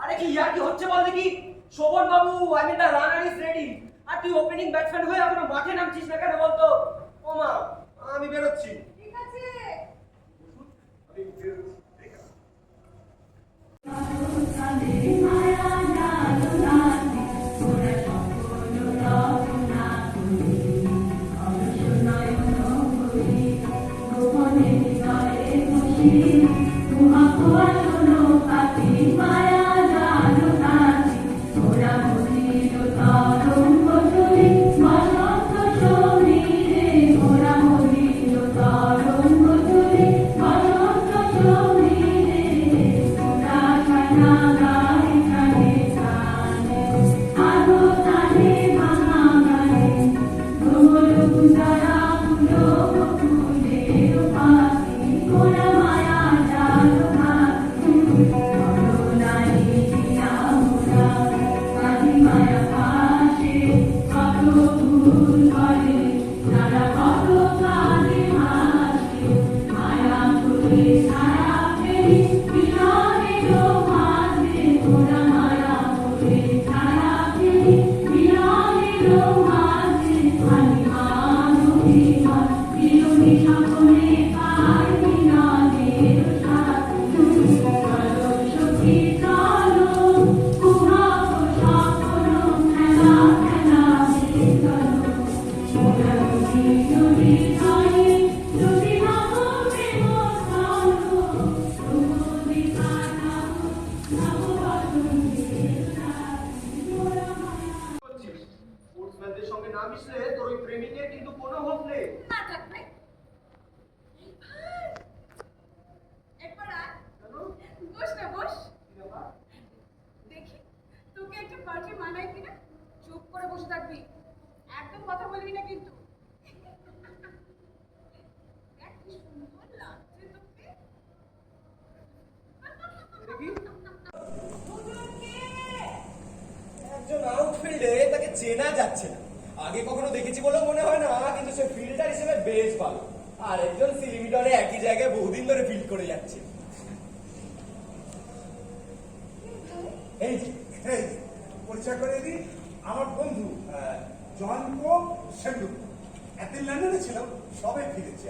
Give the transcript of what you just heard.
আরে কি ইয়ার কি হচ্ছে বল দেখি। শোভন বাবু, I mean the runner is ready. আর তুই ওপেনিং ব্যাটসম্যান হয়ে এখনো মাঠে নামছিস না কেন বলতো? ও মা, আমি বেরোচ্ছি। ঠিক আছে। আমি বেরোচ্ছি। সঙ্গে না মিশলে তোর ওই প্রেমিকের কিন্তু কোনো হোপ নেই। না থাকবে। একবার আয়। বস না, বস। দেখি তোকে একটা পার্টি মানায় কিনা। চুপ করে বসে থাকবি, একদম কথা বলবি না কিন্তু। দেখ কি সুন্দর লাগছে তোকে। একজন আউটফিল্ডে তাকে চেনা যাচ্ছে না, আগে কখনো দেখেছি বলে মনে হয় না, কিন্তু সে ফিল্ডার হিসেবে বেশ ভালো। আর একজন সিলিমিটরে একই জায়গায় বহুদিন ধরে ফিল্ড করে যাচ্ছে। এই পরিচয় করে দিই, আমার বন্ধু জয়ন্ত সেনগুপ্ত। এতদিন লন্ডনে ছিল, সবে ফিরেছে।